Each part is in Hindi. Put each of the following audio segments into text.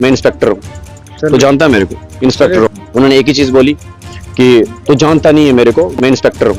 मैं इंस्पेक्टर हूँ, तो जानता है मेरे को, इंस्पेक्टर हूँ। उन्होंने एक ही चीज बोली कि तो जानता नहीं है मेरे को, मैं इंस्पेक्टर हूँ,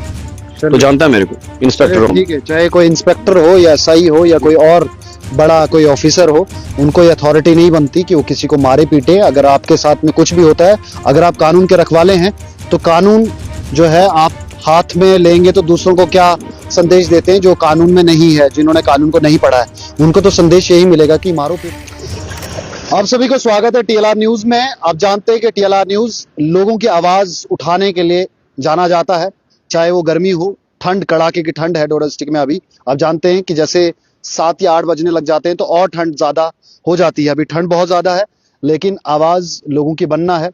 तो जानता है मेरे को, इंस्पेक्टर हूँ। ठीक है, चाहे कोई इंस्पेक्टर हो या एसआई हो या कोई और बड़ा कोई ऑफिसर हो, उनको ये अथॉरिटी नहीं बनती कि वो किसी को मारे पीटे। अगर आपके साथ में कुछ भी होता है, अगर आप कानून के रखवाले हैं, तो कानून जो है आप हाथ में लेंगे तो दूसरों को क्या संदेश देते हैं जो कानून में नहीं है, जिन्होंने कानून को नहीं पढ़ा है, उनको तो संदेश यही मिलेगा कि मारो पीटो। आप सभी को स्वागत है टीएलआर न्यूज में। आप जानते हैं कि टीएलआर न्यूज लोगों की आवाज उठाने के लिए जाना जाता है, चाहे वो गर्मी हो, ठंड, कड़ाके की ठंड है डोडा डिस्ट्रिक्ट में। अभी आप जानते हैं कि जैसे 7 या 8 बजने लग जाते हैं तो और ठंड ज्यादा हो जाती है। अभी ठंड बहुत ज्यादा है, लेकिन आवाज लोगों की बनना है।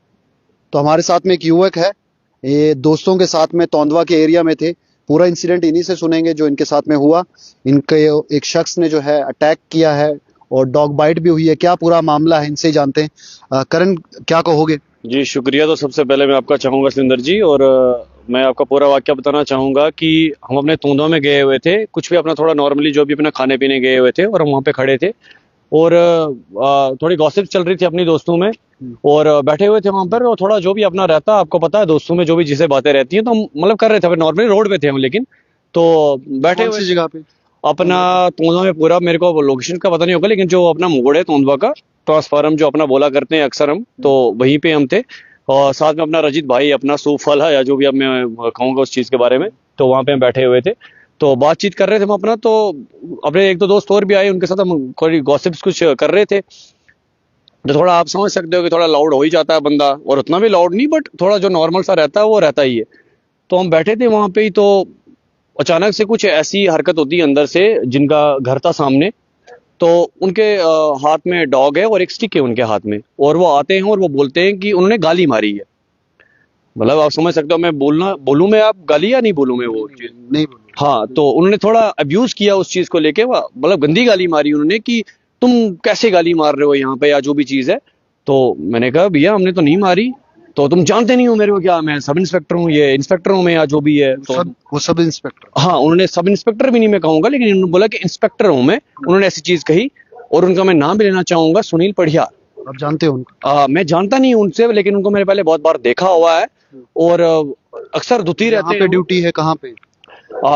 तो हमारे साथ में एक युवक है, ये दोस्तों के साथ में तोंदवा के एरिया में थे। पूरा इंसिडेंट इन्हीं से सुनेंगे जो इनके साथ में हुआ। इनके एक शख्स ने जो है अटैक किया है और डॉग बाइट भी हुई है। क्या पूरा मामला है, इनसे ही जानते हैं। करण, क्या कहोगे? जी शुक्रिया। तो सबसे पहले मैं आपका चाहूंगा सुंदर जी, और मैं आपका पूरा वाक्य बताना चाहूंगा कि हम अपने तोंदवा में गए हुए थे, कुछ भी अपना थोड़ा नॉर्मली जो भी अपना खाने पीने गए हुए थे, और हम वहाँ पे खड़े थे और थोड़ी गॉसिप चल रही थी अपनी दोस्तों में, और बैठे हुए थे वहां पर। और थोड़ा जो भी अपना रहता है, आपको पता है दोस्तों में जो भी जिसे बातें रहती हैं, तो हम मतलब कर रहे थे। नॉर्मली रोड पे थे हम, लेकिन तो बैठे हुए जगह पे अपना तोंदवा में। पूरा मेरे को लोकेशन का पता नहीं होगा, लेकिन जो अपना मोड़ है तोंदवा का, ट्रांसफार्म जो अपना बोला करते हैं अक्सर हम, तो वहीं पे हम थे। और साथ में अपना रजित भाई, अपना सूफल है या जो भी अब मैं कहूंगा उस चीज के बारे में, तो वहां पे हम बैठे हुए थे, तो बातचीत कर रहे थे हम अपना। तो अपने एक दो दोस्त और भी आए, उनके साथ हम थोड़ी गॉसिप्स कुछ कर रहे थे। तो थोड़ा आप समझ सकते हो कि थोड़ा लाउड हो ही जाता है बंदा, और उतना भी लाउड नहीं, बट थोड़ा जो नॉर्मल सा रहता है वो रहता ही है। तो हम बैठे थे वहां पे ही, तो अचानक से कुछ ऐसी हरकत होती है अंदर से, जिनका घर था सामने, तो उनके हाथ में डॉग है और एक स्टिक है उनके हाथ में, और वो आते हैं और वो बोलते हैं कि उन्होंने गाली मारी है। मतलब आप समझ सकते हो, मैं बोलूं मैं आप गाली या नहीं बोलूं मैं वो चीज? नहीं बोलो। हाँ, तो उन्होंने थोड़ा अब्यूज किया उस चीज को लेके, मतलब गंदी गाली मारी उन्होंने कि तुम कैसे गाली मार रहे हो यहाँ पे, या जो भी चीज है। तो मैंने कहा भैया हमने तो नहीं मारी, तो तुम जानते नहीं हो मेरे को, क्या मैं सब इंस्पेक्टर हूँ, ये इंस्पेक्टर हूँ मैं, या जो भी है। तो वो सब इंस्पेक्टर? हाँ, उन्होंने सब इंस्पेक्टर भी नहीं मैं कहूंगा, लेकिन उन्होंने बोला कि इंस्पेक्टर हूँ मैं। उन्होंने ऐसी चीज कही, और उनका मैं नाम भी लेना चाहूंगा, सुनील पढ़िया। आप जानते हो उनको? मैं जानता नहीं उनसे, लेकिन उनको मैंने पहले बहुत बार देखा हुआ है, और अक्सर धुती रहते हैं। ड्यूटी है कहाँ पे?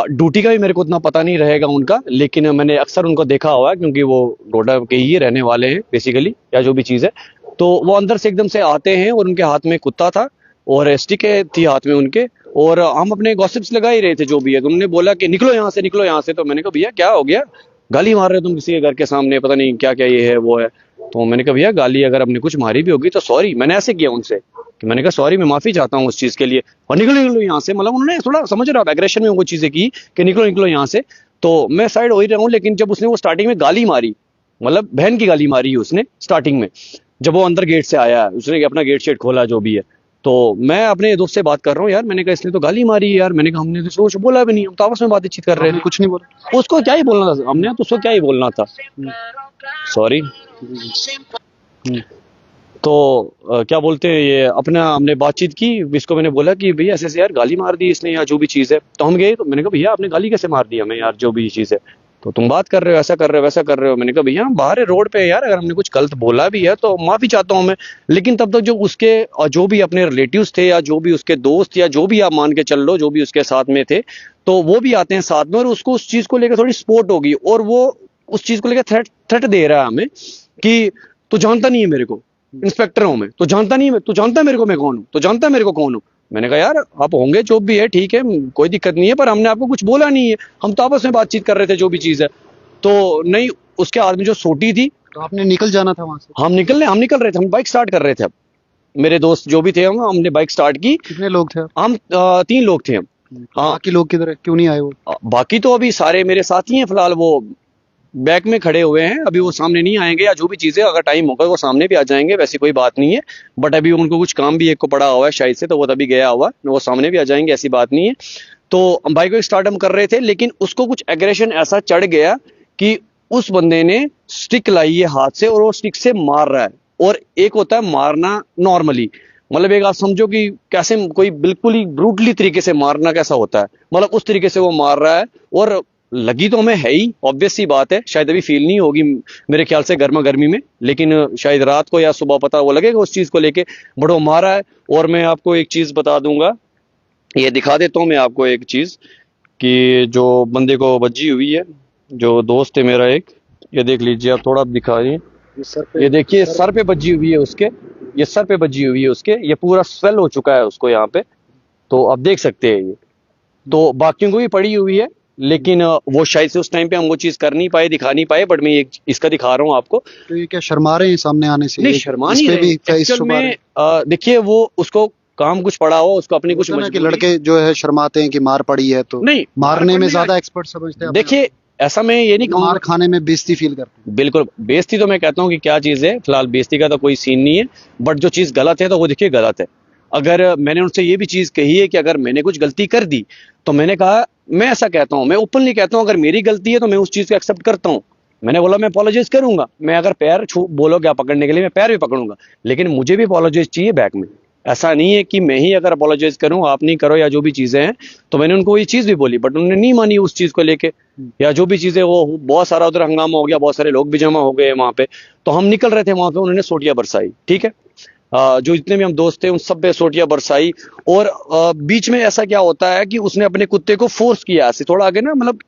ड्यूटी का भी मेरे को उतना पता नहीं रहेगा उनका, लेकिन मैंने अक्सर उनको देखा हुआ है, क्योंकि वो डोडा के ही रहने वाले हैं बेसिकली, या जो भी चीज है। तो वो अंदर से एकदम से आते हैं, और उनके हाथ में कुत्ता था और स्टिक थी हाथ में उनके, और हम अपने गॉसिप्स लगा ही रहे थे जो भी है। तो उन्होंने बोला कि निकलो यहाँ से, निकलो यहाँ से। तो मैंने कहा भैया क्या हो गया, गाली मार रहे हो तुम किसी के घर के सामने, पता नहीं क्या क्या ये है वो है। तो मैंने कहा भैया गाली अगर हमने कुछ मारी भी होगी तो सॉरी। मैंने ऐसे किया उनसे कि मैंने कहा सॉरी, मैं माफी चाहता हूँ उस चीज के लिए, और निकलो निकलो यहाँ से। मतलब उन्होंने थोड़ा, समझ रहे हो, एग्रेशन में वो चीजें की कि निकलो निकलो यहाँ से। तो मैं साइड हो ही रहा हूँ, लेकिन जब उसने वो स्टार्टिंग में गाली मारी, मतलब बहन की गाली मारी उसने स्टार्टिंग में, जब वो अंदर गेट से आया, उसने अपना गेट शेट खोला जो भी है, तो मैं अपने दोस्त से बात कर रहा हूँ, यार मैंने कहा इसने तो गाली मारी है यार। मैंने कहा हमने तो सोच बोला भी नहीं, हम तो आपस में बातचीत कर रहे थे, कुछ नहीं बोला। उसको क्या ही बोलना था हमने, तो उसको क्या ही बोलना था, सॉरी। तो क्या बोलते हैं ये, अपना हमने बातचीत की, इसको मैंने बोला कि भैया ऐसे ऐसे यार गाली मार दी इसने, या जो भी चीज़ है। तो हम गए, तो मैंने कहा भैया आपने गाली कैसे मार दी हमें यार, जो भी चीज़ है, तो तुम बात कर रहे हो, ऐसा कर रहे हो, वैसा कर रहे हो। मैंने कहा भैया हम बाहर है रोड पे है यार, अगर हमने कुछ गलत बोला भी है तो माफ़ी चाहता हूँ मैं। लेकिन तब तक जो उसके जो भी अपने रिलेटिव्स थे, या जो भी उसके दोस्त, या जो भी आप मान के चल लो, जो भी उसके साथ में थे, तो वो भी आते हैं साथ में, और उसको उस चीज़ को लेकर थोड़ी सपोर्ट होगी, और वो उस चीज़ को लेकर थ्रेट दे रहा है हमें कि तू जानता नहीं है मेरे को, इंस्पेक्टर हूं मैं, तो जानता नहीं है, तू जानता है मेरे को मैं कौन हूं, तो जानता है मेरे को कौन हूं। मैंने कहा यार आप होंगे जो भी है ठीक है, कोई दिक्कत नहीं है, पर हमने आपको कुछ बोला नहीं है, हम तो आपस में बातचीत कर रहे थे जो भी चीज है। तो नहीं, उसके आदमी जो सोटी थी, तो आपने निकल जाना था वहां से? हम निकल रहे थे, हम बाइक स्टार्ट कर रहे थे। अब मेरे दोस्त जो भी थे, हमने बाइक स्टार्ट की। कितने लोग थे? हम 3 लोग थे हम। हाँ, बाकी लोग किधर है, क्यों नहीं आए वो? बाकी तो अभी सारे मेरे साथी हैं फिलहाल, वो बैक में खड़े हुए हैं, अभी वो सामने नहीं आएंगे, या जो भी चीजें अगर टाइम होगा वो सामने भी आ जाएंगे, वैसी कोई बात नहीं है। बट अभी उनको कुछ काम भी एक को पड़ा हुआ है शायद से, तो वो तभी गया हुआ, वो सामने भी आ जाएंगे, ऐसी बात नहीं है। तो हम बाइक को स्टार्ट हम कर रहे थे, लेकिन उसको कुछ एग्रेशन ऐसा चढ़ गया कि उस बंदे ने स्टिक लाई है हाथ से, और वो स्टिक से मार रहा है। और एक होता है मारना नॉर्मली, मतलब एक आप समझो कि कैसे कोई बिल्कुल ही ब्रूटली तरीके से मारना कैसा होता है, मतलब उस तरीके से वो मार रहा है। और लगी तो हमें है ही, ऑब्वियस सी बात है, शायद अभी फील नहीं होगी मेरे ख्याल से गर्मा गर्मी में, लेकिन शायद रात को या सुबह पता वो लगेगा उस चीज को लेके। बट वो मारा है। और मैं आपको एक चीज बता दूंगा, ये दिखा देता हूँ मैं आपको एक चीज, कि जो बंदे को बज्जी हुई है, जो दोस्त है मेरा एक, ये देख लीजिए आप, थोड़ा दिखा रही ये देखिए सर पे बज्जी हुई है उसके, ये सर पे बज्जी हुई है उसके, ये पूरा स्वेल हो चुका है उसको यहाँ पे, तो आप देख सकते हैं ये। तो बाकियों को भी पड़ी हुई है, लेकिन वो शायद से उस टाइम पे हम वो चीज कर नहीं पाए, दिखा नहीं पाए, बट मैं एक इसका दिखा रहा हूँ आपको। तो ये क्या शर्मा रहे हैं सामने आने से? नहीं शर्मा नहीं इस पे रहे। भी फेस एक्चुअल छुपा रहे में हैं? देखिए वो उसको काम कुछ पड़ा हो, उसको अपनी कुछ होता है ना कि मजबूरी। लड़के जो है शर्माते हैं कि मार पड़ी है, तो नहीं, मारने में पड़ने ज्यादा का- एक्सपर्ट समझते हैं अपने देखिए ऐसा मैं ये नहीं आप को। मार कहूँगा, खाने में बेइज्जती फील करते हैं। बिल्कुल बेइज्जती तो मैं कहता हूँ कि क्या चीज़ है, फिलहाल बेइज्जती का तो कोई सीन नहीं है, बट जो चीज़ गलत है तो वो देखिए गलत है। अगर मैंने उनसे ये भी चीज़ कही है कि अगर मैंने कुछ गलती कर दी, तो मैंने कहा, मैं ऐसा कहता हूँ, मैं ओपनली कहता हूँ, अगर मेरी गलती है तो मैं उस चीज़ को एक्सेप्ट करता हूँ। मैंने बोला मैं अपोलोजाइज करूंगा, मैं अगर पैर छू बोलोगे आप पकड़ने के लिए, मैं पैर भी पकड़ूंगा, लेकिन मुझे भी अपोलोजाइज चाहिए बैक में। ऐसा नहीं है कि मैं ही अगर अपोलोजाइज करूं आप नहीं करो या जो भी चीजें हैं। तो मैंने उनको ये चीज भी बोली, बट उन्होंने नहीं मानी उस चीज को लेके, या जो भी चीजें, वो बहुत सारा उधर हंगामा हो गया, बहुत सारे लोग भी जमा हो गए वहां पे। तो हम निकल रहे थे वहां पे, उन्होंने सोटियां बरसाई, ठीक है। जो जितने भी हम दोस्त थे उन सब पे सोटियां बरसाई। और बीच में ऐसा क्या होता है कि उसने अपने कुत्ते को फोर्स किया ऐसे थोड़ा आगे ना, मतलब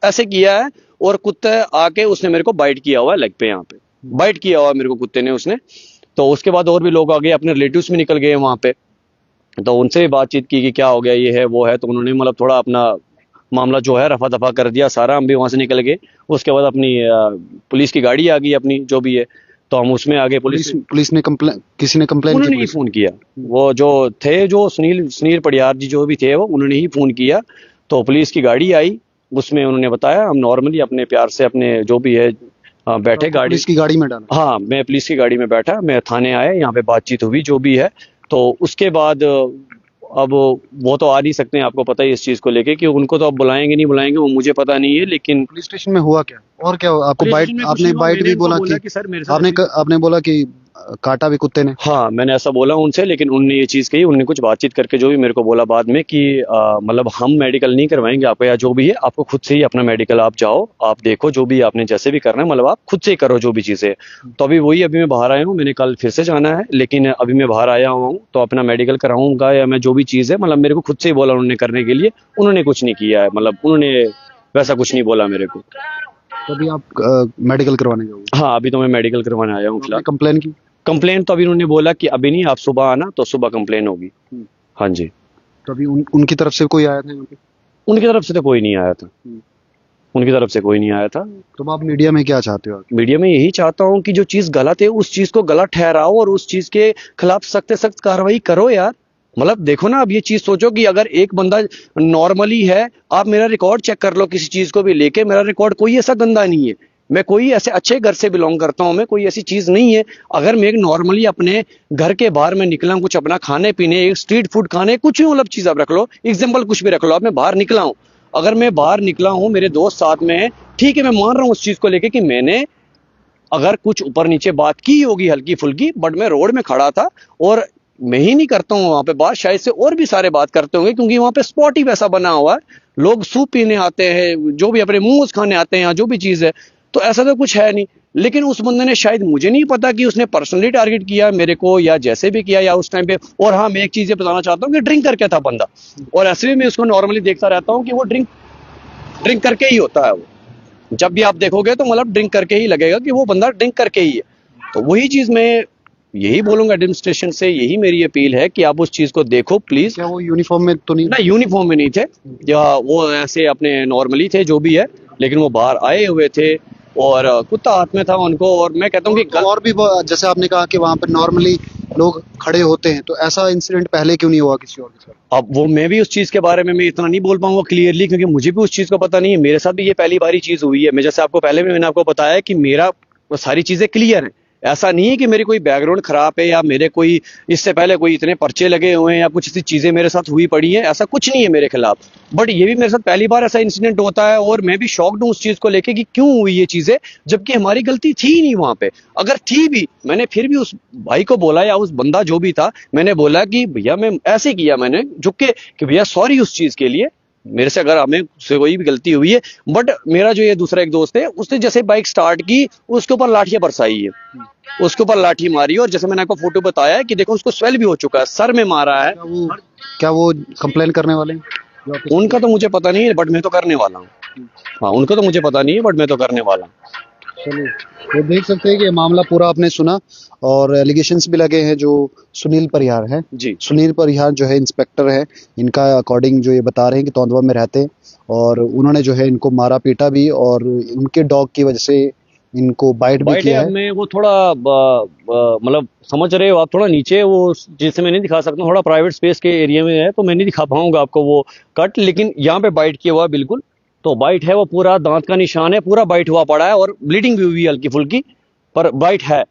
ऐसे किया है, और कुत्ते आके उसने मेरे को बाइट किया हुआ है लेग पे, यहाँ पे बाइट किया हुआ है मेरे को कुत्ते ने उसने। तो उसके बाद और भी लोग आ गए, अपने रिलेटिव्स भी निकल गए वहां पे, तो उनसे भी बातचीत की कि क्या हो गया, ये है वो है। तो उन्होंने मतलब थोड़ा अपना मामला जो है रफा दफा कर दिया सारा, हम भी वहां से निकल गए। उसके बाद अपनी पुलिस की गाड़ी आ गई अपनी जो भी है, तो हम उसमें आगे। पुलिस ने कंप्लेन, किसी ने कंप्लेन उन्होंने ही की? फोन किया, वो जो थे, जो सुनील पडियार जी जो भी थे, वो उन्होंने ही फोन किया। तो पुलिस की गाड़ी आई, उसमें उन्होंने बताया, हम नॉर्मली अपने प्यार से अपने जो भी है बैठे गाड़ी। पुलिस की गाड़ी में डाला? हाँ, मैं पुलिस की गाड़ी में बैठा, मैं थाने आया, यहाँ पे बातचीत हुई जो भी है। तो उसके बाद अब वो तो आ नहीं सकते हैं, आपको पता ही इस चीज को लेके, कि उनको तो अब बुलाएंगे नहीं बुलाएंगे वो मुझे पता नहीं है, लेकिन पुलिस स्टेशन में हुआ क्या और क्या हुआ? आपको बाइट, आपने बाइट भी बोला कि सर मेरे साथ आपने बोला कि काटा भी कुत्ते ने? हाँ, मैंने ऐसा बोला उनसे, लेकिन उन्होंने ये चीज़ कही, उन्होंने कुछ बातचीत करके जो भी मेरे को बोला बाद में, कि मतलब हम मेडिकल नहीं करवाएंगे आपको, या जो भी है आपको खुद से ही अपना मेडिकल आप जाओ, आप देखो जो भी आपने जैसे भी करना है, मतलब आप खुद से ही करो जो भी चीज़ें। तो अभी वही, अभी मैं बाहर आया हूँ, मैंने कल फिर से जाना है, लेकिन अभी मैं बाहर आया हुआ हूँ, तो अपना मेडिकल कराऊंगा, या मैं जो भी चीज़ है, मतलब मेरे को खुद से ही बोला उन्होंने करने के लिए, उन्होंने कुछ नहीं किया है, मतलब उन्होंने वैसा कुछ नहीं बोला मेरे को। तभी आप मेडिकल करवाने जाओगे? हाँ, अभी तो मैं मेडिकल करवाने आया हूँ फिलहाल। कंप्लेन की? कंप्लेन तो अभी उन्होंने बोला कि अभी नहीं, आप सुबह आना, तो सुबह कंप्लेन होगी। हाँ जी। तो अभी उनकी तरफ से कोई आया था यहाँ पे? उनकी तरफ से तो कोई नहीं आया था, उनकी तरफ से कोई नहीं आया था। तो आप मीडिया में क्या चाहते हो? मीडिया में यही चाहता हूँ कि जो चीज गलत है उस चीज को गलत ठहराओ, और उस चीज के खिलाफ सख्त से सख्त कार्रवाई करो यार। मतलब देखो ना, अब ये चीज सोचो कि अगर एक बंदा नॉर्मली है, आप मेरा रिकॉर्ड चेक कर लो किसी चीज को भी लेके, मेरा रिकॉर्ड कोई ऐसा गंदा नहीं है, मैं कोई ऐसे अच्छे घर से बिलोंग करता हूं, मैं कोई ऐसी चीज नहीं है। अगर मैं एक नॉर्मली अपने घर के बाहर में निकला हूं, कुछ अपना खाने पीने, एक स्ट्रीट फूड खाने, कुछ भी मतलब चीज आप रख लो, एग्जाम्पल कुछ भी रख लो, अब मैं बाहर निकला हूं, अगर मैं बाहर निकला हूं, मेरे दोस्त साथ में है, ठीक है, मैं मान रहा हूं उस चीज को लेके कि मैंने अगर कुछ ऊपर नीचे बात की होगी हल्की फुल्की, बट मैं रोड में खड़ा था, और मैं ही नहीं करता हूँ वहां पे बात, शायद से और भी सारे बात करते होंगे, क्योंकि वहां पे स्पॉट ही वैसा बना हुआ है, लोग सूप पीने आते हैं, जो भी अपने मोमोज खाने आते हैं, या जो भी चीज है, तो ऐसा तो कुछ है नहीं। लेकिन उस बंदे ने, शायद मुझे नहीं पता कि उसने पर्सनली टारगेट किया मेरे को या जैसे भी किया, या उस टाइम पे। और हाँ, मैं एक चीज ये बताना चाहता हूँ कि ड्रिंक करके था बंदा, और ऐसे भी मैं उसको नॉर्मली देखता रहता हूँ कि वो ड्रिंक करके ही होता है। वो जब भी आप देखोगे तो मतलब ड्रिंक करके ही लगेगा कि वो बंदा ड्रिंक करके ही है। तो वही चीज मैं यही बोलूंगा एडमिनिस्ट्रेशन से, यही मेरी अपील है कि आप उस चीज को देखो प्लीज। क्या वो यूनिफॉर्म में तो नहीं? ना, यूनिफॉर्म में नहीं थे, या वो ऐसे अपने नॉर्मली थे जो भी है, लेकिन वो बाहर आए हुए थे, और कुत्ता हाथ में था उनको। और मैं कहता हूँ कि और भी जैसे आपने कहा कि वहां पर नॉर्मली लोग खड़े होते हैं, तो ऐसा इंसिडेंट पहले क्यों नहीं हुआ किसी और के साथ? अब वो, मैं भी उस चीज के बारे में मैं इतना नहीं बोल पाऊंगा क्लियरली, क्योंकि मुझे भी उस चीज का पता नहीं है, मेरे साथ भी ये पहली बारी चीज हुई है। मैं जैसे आपको पहले भी मैंने आपको बताया कि मेरा सारी चीजें क्लियर है, ऐसा नहीं है कि मेरी कोई बैकग्राउंड खराब है, या मेरे कोई इससे पहले कोई इतने पर्चे लगे हुए हैं, या कुछ ऐसी चीजें मेरे साथ हुई पड़ी है, ऐसा कुछ नहीं है मेरे खिलाफ। बट ये भी मेरे साथ पहली बार ऐसा इंसिडेंट होता है, और मैं भी शॉक्ड हूँ उस चीज को लेके कि क्यों हुई ये चीजें, जबकि हमारी गलती थी ही नहीं वहां पे। अगर थी भी, मैंने फिर भी उस भाई को बोला, या उस बंदा जो भी था, मैंने बोला कि भैया मैं ऐसे किया, मैंने झुक के कि भैया सॉरी उस चीज के लिए, मेरे से अगर हमें से कोई भी गलती हुई है, बट मेरा जो ये दूसरा एक दोस्त है उसने जैसे बाइक स्टार्ट की उसके ऊपर लाठियां बरसाई है, उसके ऊपर लाठी मारी है, और जैसे मैंने आपको फोटो बताया है कि देखो उसको स्वेल भी हो चुका है, सर में मारा है। क्या वो कंप्लेन करने वाले हैं जो ऑफिस में? उनका तो मुझे पता नहीं है, बट मैं तो करने वाला हूँ। हाँ, उनका तो मुझे पता नहीं है, बट मैं तो करने वाला हूँ। चलिए, तो देख सकते हैं कि ये मामला पूरा आपने सुना और एलिगेशंस भी लगे हैं जो सुनील परिहार है। जी। सुनील परिहार जो है इंस्पेक्टर है, इनका अकॉर्डिंग जो ये बता रहे हैं कि तौंदवा में रहते हैं और उन्होंने जो है इनको मारा पीटा भी और उनके डॉग की वजह से इनको बाइट भी बाइट किया है, है। मैं वो थोड़ा मतलब समझ रहे हो आप, थोड़ा नीचे वो जैसे मैं नहीं दिखा सकता हूँ, थोड़ा प्राइवेट स्पेस के एरिया में है तो मैं नहीं दिखा पाऊंगा आपको वो कट, लेकिन यहाँ पे बाइट किया हुआ है बिल्कुल। तो बाइट है, वो पूरा दांत का निशान है, पूरा बाइट हुआ पड़ा है और ब्लीडिंग भी हुई है हल्की फुल्की, पर बाइट है।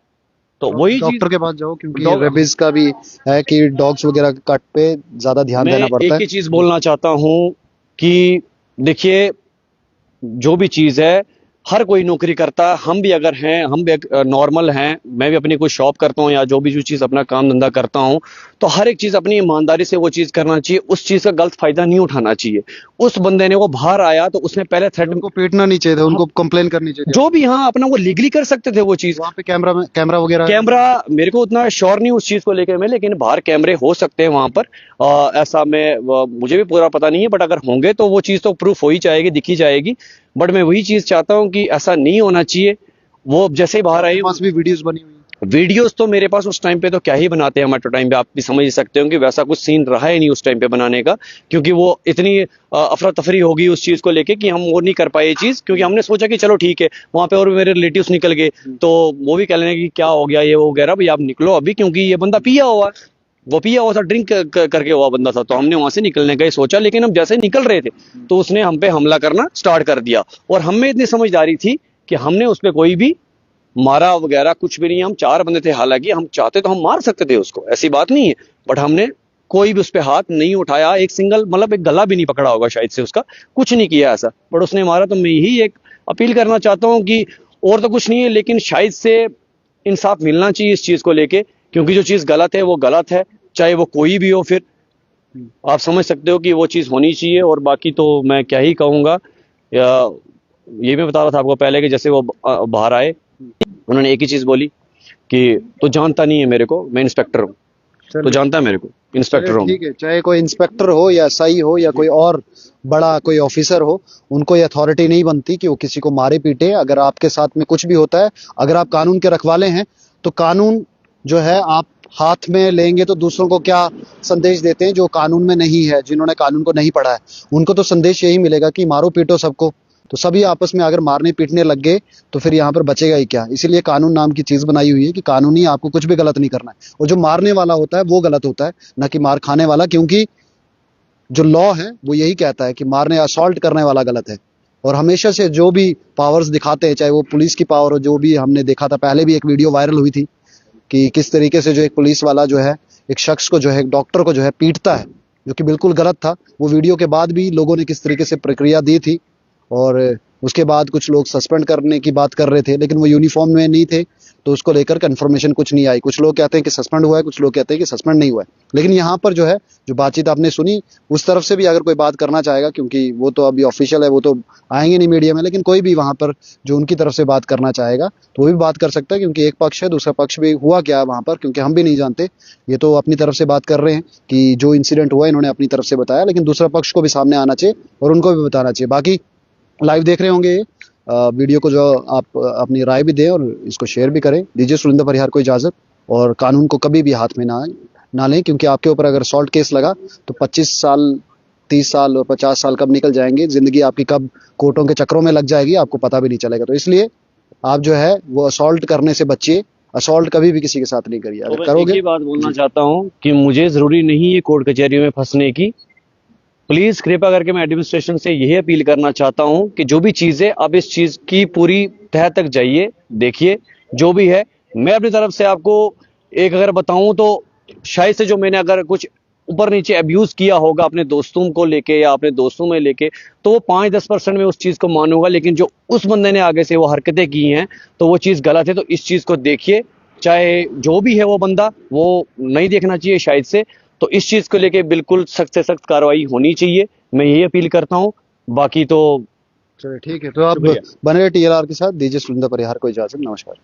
तो वही चीज डॉक्टर के पास जाओ क्योंकि डॉग- रेबीज का भी है कि डॉग्स वगैरह के कट पे ज्यादा ध्यान मैं देना पड़ता एक है। ही चीज बोलना चाहता हूँ कि देखिए, जो भी चीज है हर कोई नौकरी करता है, हम भी अगर हैं, हम भी नॉर्मल हैं, मैं भी अपनी कोई शॉप करता हूँ या जो चीज अपना काम धंधा करता हूँ, तो हर एक चीज अपनी ईमानदारी से वो चीज करना चाहिए, उस चीज का गलत फायदा नहीं उठाना चाहिए। उस बंदे ने वो बाहर आया तो उसने पहले थ्रेट, उनको पीटना नहीं चाहिए था, उनको कंप्लेन करनी चाहिए थी। जो भी, हाँ, अपना वो लीगली कर सकते थे वो चीज। वहाँ पे कैमरा वगैरह है? कैमरा मेरे को उतना श्योर नहीं उस चीज को लेकर मैं, लेकिन बाहर कैमरे हो सकते हैं वहां पर। ऐसा मुझे भी पूरा पता नहीं है, बट अगर होंगे तो वो चीज तो प्रूफ हो ही जाएगी, दिखी जाएगी। बट मैं वही चीज चाहता हूँ कि ऐसा नहीं होना चाहिए। वो जैसे ही बाहर आई, आपके पास भी वीडियोस बनी हुई है। वीडियोस तो मेरे पास उस टाइम पे तो क्या ही बनाते हैं, हमारे टाइम पे आप भी समझ ही सकते हो कि वैसा कुछ सीन रहा ही नहीं उस टाइम पे बनाने का, क्योंकि वो इतनी अफरा तफरी हो गई उस चीज को लेके कि हम वो नहीं कर पाए ये चीज, क्योंकि हमने सोचा कि चलो ठीक है, वहां पे और भी मेरे रिलेटिव्स निकल गए तो वो भी कह लेने कि क्या हो गया ये वो वगैरह, भाई आप निकलो अभी, क्योंकि ये बंदा पिया हुआ है, वो पिया हुआ था, ड्रिंक करके हुआ बंदा था। तो हमने वहां से निकलने का ही सोचा, लेकिन हम जैसे निकल रहे थे तो उसने हम पे हमला करना स्टार्ट कर दिया, और हमें इतनी समझदारी थी कि हमने उस पर कोई भी मारा वगैरह कुछ भी नहीं। हम 4 बंदे थे, हालांकि हम चाहते तो हम मार सकते थे उसको, ऐसी बात नहीं है, बट हमने कोई भी उस पर हाथ नहीं उठाया, एक सिंगल मतलब एक गला भी नहीं पकड़ा होगा शायद से उसका, कुछ नहीं किया ऐसा, बट उसने मारा। तो मैं यही एक अपील करना चाहता हूँ कि और तो कुछ नहीं है, लेकिन शायद से इंसाफ मिलना चाहिए इस चीज को लेके, क्योंकि जो चीज गलत है वो गलत है, चाहे वो कोई भी हो। फिर आप समझ सकते हो कि वो चीज होनी चाहिए। और बाकी तो मैं क्या ही कहूंगा, ये मैं बता रहा था आपको पहले कि जैसे वो बाहर आए, उन्होंने एक ही चीज बोली कि तो जानता नहीं है मेरे को, मैं इंस्पेक्टर हूँ, तो जानता है मेरे को, इंस्पेक्टर हूँ। ठीक है, चाहे कोई इंस्पेक्टर हो या एसआई हो या कोई और बड़ा कोई ऑफिसर हो, उनको ये अथॉरिटी नहीं बनती कि वो किसी को मारे पीटे। अगर आपके साथ में कुछ भी होता है, अगर आप कानून के रखवाले हैं तो कानून जो है आप हाथ में लेंगे तो दूसरों को क्या संदेश देते हैं जो कानून में नहीं है, जिन्होंने कानून को नहीं पढ़ा है, उनको तो संदेश यही मिलेगा कि मारो पीटो सबको। तो सभी आपस में अगर मारने पीटने लग गए तो फिर यहाँ पर बचेगा ही क्या। इसीलिए कानून नाम की चीज बनाई हुई है कि कानूनी आपको कुछ भी गलत नहीं करना है, और जो मारने वाला होता है वो गलत होता है, ना कि मार खाने वाला, क्योंकि जो लॉ है वो यही कहता है कि मारने असॉल्ट करने वाला गलत है। और हमेशा से जो भी पावर्स दिखाते हैं, चाहे वो पुलिस की पावर हो, जो भी हमने देखा था, पहले भी एक वीडियो वायरल हुई थी कि किस तरीके से जो एक पुलिस वाला जो है एक शख्स को जो है, एक डॉक्टर को जो है पीटता है, जो कि बिल्कुल गलत था। वो वीडियो के बाद भी लोगों ने किस तरीके से प्रक्रिया दी थी, और उसके बाद कुछ लोग सस्पेंड करने की बात कर रहे थे, लेकिन वो यूनिफॉर्म में नहीं थे तो उसको लेकर कंफर्मेशन कुछ नहीं आई। कुछ लोग कहते हैं कि सस्पेंड हुआ है, कुछ लोग कहते हैं कि सस्पेंड नहीं हुआ है। लेकिन यहाँ पर जो है, जो बातचीत आपने सुनी, उस तरफ से भी अगर कोई बात करना चाहेगा, क्योंकि वो तो अभी ऑफिशियल है, वो तो आएंगे नहीं मीडिया में, लेकिन कोई भी वहां पर जो उनकी तरफ से बात करना चाहेगा तो वो भी बात कर सकता है, क्योंकि एक पक्ष है, दूसरा पक्ष भी हुआ क्या वहां पर, क्योंकि हम भी नहीं जानते। ये तो अपनी तरफ से बात कर रहे हैं कि जो इंसिडेंट हुआ इन्होंने अपनी तरफ से बताया, लेकिन दूसरा पक्ष को भी सामने आना चाहिए और उनको भी बताना चाहिए। बाकी लाइव देख रहे होंगे वीडियो को, जो आप अपनी राय भी दें और इसको शेयर भी करें। दीजिए सुरिंदर परिहार को इजाजत, और कानून को कभी भी हाथ में ना लें, क्योंकि आपके ऊपर अगर असॉल्ट केस लगा तो 25 साल 30 साल और 50 साल कब निकल जाएंगे, जिंदगी आपकी कब कोर्टों के चक्रों में लग जाएगी, आपको पता भी नहीं चलेगा। तो इसलिए आप जो है वो असॉल्ट करने से बचिए, असॉल्ट कभी भी किसी के साथ नहीं करिए। तो अगर मैं करोगे, एक ही बात बोलना चाहता हूँ कि मुझे जरूरी नहीं है कोर्ट कचहरियों में फंसने की। प्लीज कृपया करके मैं एडमिनिस्ट्रेशन से यही अपील करना चाहता हूं कि जो भी चीज है आप इस चीज की पूरी तह तक जाइए, देखिए जो भी है। मैं अपनी तरफ से आपको एक अगर बताऊं तो शायद से जो मैंने अगर कुछ ऊपर नीचे अब्यूज किया होगा अपने दोस्तों को लेके या अपने दोस्तों में लेके, तो वो 5-10% में उस चीज को मानूंगा, लेकिन जो उस बंदे ने आगे से वो हरकतें की हैं तो वो चीज गलत है। तो इस चीज को देखिए, चाहे जो भी है वो बंदा, वो नहीं देखना चाहिए शायद से। तो इस चीज को लेके बिल्कुल सख्त से सख्त कार्रवाई होनी चाहिए, मैं यही अपील करता हूँ। बाकी तो चलिए ठीक है, तो आप शुक्रिया। बने TLR के साथ, दीजिए सुरिंदर परिहार को इजाजत। नमस्कार।